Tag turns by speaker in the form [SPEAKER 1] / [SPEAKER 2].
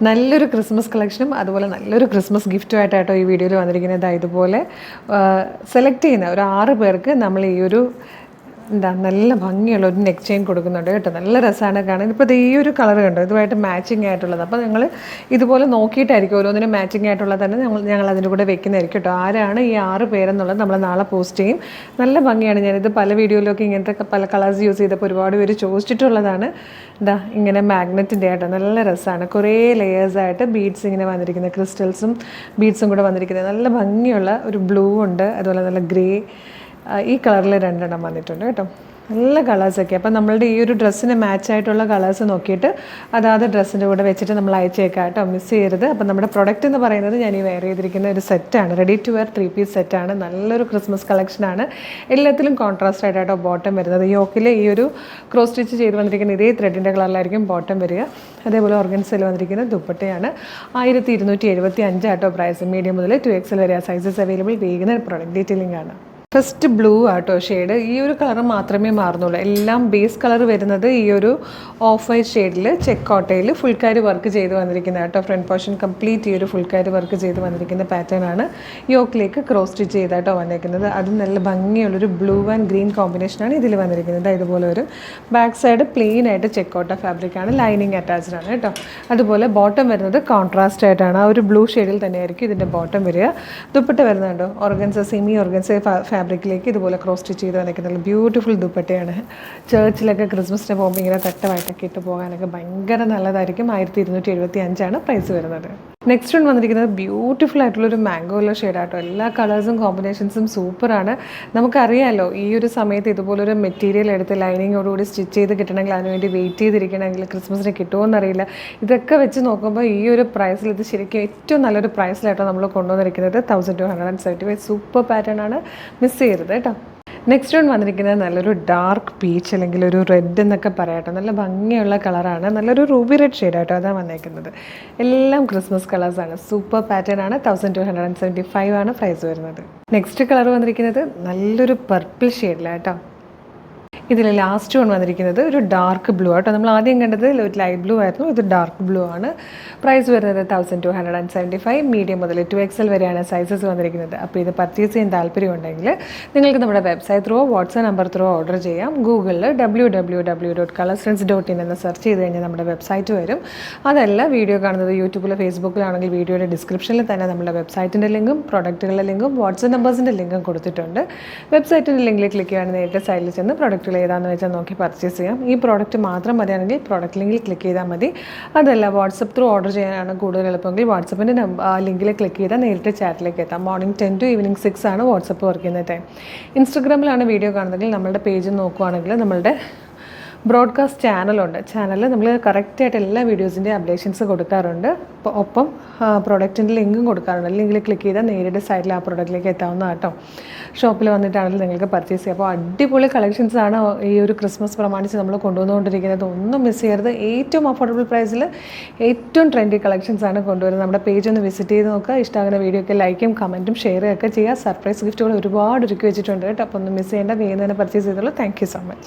[SPEAKER 1] നല്ലൊരു ക്രിസ്മസ് കളക്ഷനും അതുപോലെ നല്ലൊരു ക്രിസ്മസ് ഗിഫ്റ്റുമായിട്ടാട്ടോ ഈ വീഡിയോയിൽ വന്നിരിക്കുന്നത്. ഇതുപോലെ സെലക്ട് ചെയ്യുന്ന ഒരു 6 പേർക്ക് നമ്മൾ ഈ ഒരു നല്ല ഭംഗിയുള്ള ഒരു നെക്ക് ചെയിൻ കൊടുക്കുന്നുണ്ട് കേട്ടോ. നല്ല രസമാണ് കാണാൻ. ഇപ്പോൾ ഈ ഒരു കളർ കണ്ടോ, ഇതുമായിട്ട് മാച്ചിങ് ആയിട്ടുള്ളത്. അപ്പോൾ നിങ്ങൾ ഇതുപോലെ നോക്കിയിട്ടായിരിക്കും ഓരോന്നിനും മാച്ചിങ് ആയിട്ടുള്ളത് തന്നെ ഞങ്ങൾ അതിൻ്റെ കൂടെ വെക്കുന്നതായിരിക്കും കേട്ടോ. ആരാണ് ഈ 6 പേരെന്നുള്ളത് നമ്മൾ നാളെ പോസ്റ്റ് ചെയ്യും. നല്ല ഭംഗിയാണ്. ഞാനിത് പല വീഡിയോയിലൊക്കെ ഇങ്ങനത്തെ പല കളേഴ്സ് യൂസ് ചെയ്തപ്പോൾ ഒരുപാട് പേര് ചോദിച്ചിട്ടുള്ളതാണ്. ഇങ്ങനെ മാഗ്നറ്റിൻ്റെ ആയിട്ട് നല്ല രസമാണ്. കുറേ ലെയേഴ്സായിട്ട് ബീഡ്സ് ഇങ്ങനെ വന്നിരിക്കുന്നത്, ക്രിസ്റ്റൽസും ബീഡ്സും കൂടെ വന്നിരിക്കുന്നത്. നല്ല ഭംഗിയുള്ള ഒരു ബ്ലൂ ഉണ്ട്, അതുപോലെ നല്ല ഗ്രേ, ഈ കളറിൽ 2 എണ്ണം വന്നിട്ടുണ്ട് കേട്ടോ. നല്ല കളേഴ്സൊക്കെ. അപ്പോൾ നമ്മളുടെ ഈ ഒരു ഡ്രസ്സിന് മാച്ചായിട്ടുള്ള കളേഴ്സ് നോക്കിയിട്ട് അതാത് ഡ്രസ്സിൻ്റെ കൂടെ വെച്ചിട്ട് നമ്മൾ അയച്ചേക്കാം കേട്ടോ, മിസ് ചെയ്യരുത്. അപ്പോൾ നമ്മുടെ പ്രൊഡക്റ്റ് എന്ന് പറയുന്നത് ഞാൻ ഈ വെയർ ചെയ്തിരിക്കുന്ന ഒരു സെറ്റാണ്, റെഡി ടു വെയർ 3 പീസ് സെറ്റാണ്. നല്ലൊരു ക്രിസ്മസ് കളക്ഷനാണ്. എല്ലാത്തിലും കോൺട്രാസ്റ്റ് ആയിട്ടോ ബോട്ടം വരുന്നത്. യോക്കിൽ ഈ ഒരു ക്രോസ് സ്റ്റിച്ച് ചെയ്ത് വന്നിരിക്കുന്ന ഇതേ ത്രെഡിൻ്റെ കളറിലായിരിക്കും ബോട്ടം വരിക. അതേപോലെ ഓർഗൻസയിൽ വന്നിരിക്കുന്ന ദുപ്പട്ടയാണ്. 1275 ആട്ടോ പ്രൈസ്. മീഡിയം മുതൽ 2XL വരെ സൈസസ് അവൈലബിൾ. വേഗം പ്രൊഡക്റ്റ് ഡീറ്റെയിലിംഗ് ആണ്. ഫസ്റ്റ് ബ്ലൂ ആട്ടോ ഷെയ്ഡ്. ഈ ഒരു കളർ മാത്രമേ മാറുന്നുള്ളൂ. എല്ലാം ബേസ് കളർ വരുന്നത് ഈ ഒരു ഓഫ് വൈറ്റ് ഷെയ്ഡിൽ ചെക്കോട്ടയിൽ ഫുൾക്കാരി വർക്ക് ചെയ്ത് വന്നിരിക്കുന്ന കേട്ടോ. ഫ്രണ്ട് പോർഷൻ കംപ്ലീറ്റ് ഈ ഒരു ഫുൾക്കാരി വർക്ക് ചെയ്ത് വന്നിരിക്കുന്ന പാറ്റേൺ ആണ്. യോക്കിലേക്ക് ക്രോസ് സ്റ്റിച്ച് ചെയ്താട്ടോ വന്നിരിക്കുന്നത്. അത് നല്ല ഭംഗിയുള്ളൊരു ബ്ലൂ ആൻഡ് ഗ്രീൻ കോമ്പിനേഷനാണ് ഇതിൽ വന്നിരിക്കുന്നത്. ഇതുപോലെ ഒരു ബാക്ക് സൈഡ് പ്ലെയിൻ ആയിട്ട് ചെക്കോട്ട ഫാബ്രിക്കാണ്, ലൈനിങ് അറ്റാച്ച്ഡ് ആണ് കേട്ടോ. അതുപോലെ ബോട്ടം വരുന്നത് കോൺട്രാസ്റ്റ് ആയിട്ടാണ്. ആ ഒരു ബ്ലൂ ഷെയ്ഡിൽ തന്നെയായിരിക്കും ഇതിൻ്റെ ബോട്ടം വരിക. ദുപ്പട്ട വരുന്നുണ്ടോ ഓർഗൻസ, സെമി ഓർഗൻസ ഫാബ്രിക്കിലേക്ക് ഇതുപോലെ ക്രോസ് സ്റ്റിച്ച് ചെയ്ത് വന്നിരിക്കുന്നത് ബ്യൂട്ടിഫുൾ ദുപ്പട്ടയാണ്. ചർച്ചിലൊക്കെ ക്രിസ്മസിന് പോകുമ്പോൾ ഇങ്ങനെ തട്ടമായിട്ടൊക്കെ ഇട്ട് പോകാനൊക്കെ ഭയങ്കര നല്ലതായിരിക്കും. 1275 പ്രൈസ് വരുന്നത്. നെക്സ്റ്റ് വൺ വന്നിരിക്കുന്നത് ബ്യൂട്ടിഫുൾ ആയിട്ടുള്ളൊരു മാംഗോയുള്ള ഷെയ്ഡാട്ടോ. എല്ലാ കളേഴ്സും കോമ്പിനേഷൻസും സൂപ്പറാണ്. നമുക്കറിയാമല്ലോ ഈ ഒരു സമയത്ത് ഇതുപോലൊരു മെറ്റീരിയൽ എടുത്ത് ലൈനിങ്ങോടുകൂടി സ്റ്റിച്ച് ചെയ്ത് കിട്ടണമെങ്കിൽ അതിനുവേണ്ടി വെയിറ്റ് ചെയ്തിരിക്കണമെങ്കിൽ ക്രിസ്മസിന് കിട്ടുമോയെന്നറിയില്ല. ഇതൊക്കെ വെച്ച് നോക്കുമ്പോൾ ഈ ഒരു പ്രൈസിൽ ഇത് ശരിക്കും ഏറ്റവും നല്ലൊരു പ്രൈസിലായിട്ടോ നമ്മൾ കൊണ്ടുവന്നിരിക്കുന്നത്. 1275 സൂപ്പർ പാറ്റേൺ ആണ്, മിസ് ചെയ്യരുത് കേട്ടോ. നെക്സ്റ്റ് വൺ വന്നിരിക്കുന്നത് നല്ലൊരു ഡാർക്ക് പീച്ച് അല്ലെങ്കിൽ ഒരു റെഡ് എന്നൊക്കെ പറയാട്ടോ. നല്ല ഭംഗിയുള്ള കളറാണ്. നല്ലൊരു റൂബി റെഡ് ഷെയ്ഡായിട്ടോ അതാണ് വന്നേക്കുന്നത്. എല്ലാം ക്രിസ്മസ് കളേഴ്സാണ്. സൂപ്പർ പാറ്റേൺ ആണ്. 1275 പ്രൈസ് വരുന്നത്. നെക്സ്റ്റ് കളർ വന്നിരിക്കുന്നത് നല്ലൊരു പർപ്പിൾ ഷെയ്ഡിലാട്ടോ. ഇതിൽ ലാസ്റ്റ് വൺ വന്നിരിക്കുന്നത് ഒരു ഡാർക്ക് ബ്ലൂ ആട്ടോ. നമ്മൾ ആദ്യം കണ്ടത് ഒരു ലൈറ്റ് ബ്ലൂ ആയിരുന്നു, ഇത് ഡാർക്ക് ബ്ലൂ ആണ്. പ്രൈസ് വരുന്നത് 1275. മീഡിയം മുതൽ 2XL വരെയാണ് സൈസസ് വന്നിരിക്കുന്നത്. അപ്പോൾ ഇത് പർച്ചേസ് ചെയ്യാൻ താല്പര്യമുണ്ടെങ്കിൽ നിങ്ങൾക്ക് നമ്മുടെ website through WhatsApp number through order ചെയ്യാം. ഗൂഗിളിൽ www.colorsense.in എന്ന് സെർച്ച് ചെയ്ത് കഴിഞ്ഞാൽ നമ്മുടെ വെബ്സൈറ്റ് വരും. അതല്ല വീഡിയോ കാണുന്നത് യൂട്യൂബിൽ ഫേസ്ബുക്കിലാണെങ്കിൽ വീഡിയോയുടെ ഡിസ്ക്രിപ്ഷനിൽ തന്നെ നമ്മുടെ വെബ്സൈറ്റിൻ്റെ ലിങ്കും പ്രൊഡക്റ്റുകളുടെ ലിങ്കും വാട്സാപ്പ് നമ്പേഴ്സിൻ്റെ ലിങ്കും കൊടുത്തിട്ടുണ്ട്. വെബ്സൈറ്റിൻ്റെ ലിങ്കിൽ ക്ലിക്ക് ചെയ്യുകയാണെങ്കിൽ നേരിട്ട് സൈഡിൽ ചെന്ന് പ്രൊഡക്റ്റുകൾ ഏതാണെന്ന് വെച്ചാൽ നോക്കി പർച്ചേസ് ചെയ്യാം. ഈ പ്രോഡക്റ്റ് മാത്രം മതിയാണെങ്കിൽ പ്രോഡക്റ്റ് ലിങ്കിൽ ക്ലിക്ക് ചെയ്താൽ മതി. അതല്ല വാട്സപ്പ് ത്രൂ ഓർഡർ ചെയ്യാനാണ് കൂടുതൽ എളുപ്പമെങ്കിൽ വാട്സപ്പിൻ്റെ ലിങ്കിൽ ക്ലിക്ക് ചെയ്താൽ നേരിട്ട് ചാറ്റിലേക്ക് എത്താം. മോർണിംഗ് 10 to ഈവനിങ് 6 ആണ് വാട്സപ്പ് വർക്ക് ചെയ്യുന്ന ടൈം. ഇൻസ്റ്റഗ്രാമിലാണ് വീഡിയോ കാണുന്നതെങ്കിൽ നമ്മളുടെ പേജ് നോക്കുവാണെങ്കിൽ നമ്മളുടെ ബ്രോഡ്കാസ്റ്റ് ചാനലുണ്ട്. ചാനലിൽ നമ്മൾ കറക്റ്റായിട്ട് എല്ലാ വീഡിയോസിൻ്റെ അപ്ഡേഷൻസ് കൊടുക്കാറുണ്ട്. ഒപ്പം പ്രോഡക്റ്റിൻ്റെ ലിങ്കും കൊടുക്കാറുണ്ട്. ലിങ്കിൽ ക്ലിക്ക് ചെയ്താൽ നേരിട്ട് സൈഡിൽ ആ പ്രോഡക്റ്റിലേക്ക് എത്താവുന്ന കേട്ടോ. ഷോപ്പിൽ വന്നിട്ടാണെങ്കിലും നിങ്ങൾക്ക് പർച്ചേസ് ചെയ്യാം. അപ്പോൾ അടിപൊളി കളക്ഷൻസാണ് ഈ ഒരു ക്രിസ്മസ് പ്രമാണിച്ച് നമ്മൾ കൊണ്ടുവന്നുകൊണ്ടിരിക്കുന്നത്. ഒന്നും മിസ് ചെയ്യരുത്. ഏറ്റവും അഫോർഡബിൾ പ്രൈസിൽ ഏറ്റവും ട്രെൻഡി കളക്ഷൻസാണ് കൊണ്ടുവരുന്നത്. നമ്മുടെ പേജ് ഒന്ന് വിസിറ്റ് ചെയ്ത് നോക്കുക. ഇഷ്ടമാകുന്ന വീഡിയോയ്ക്ക് ലൈക്കും കമൻറ്റും ഷെയറും ഒക്കെ ചെയ്യുക. സർപ്രൈസ് ഗിഫ്റ്റുകൾ ഒരുപാട് ഒരുക്കി വെച്ചിട്ടുണ്ട് കേട്ടോ. അപ്പോൾ ഒന്നും മിസ് ചെയ്യേണ്ട. വേഗം തന്നെ പർച്ചേസ് ചെയ്തോളൂ. Thank you so much.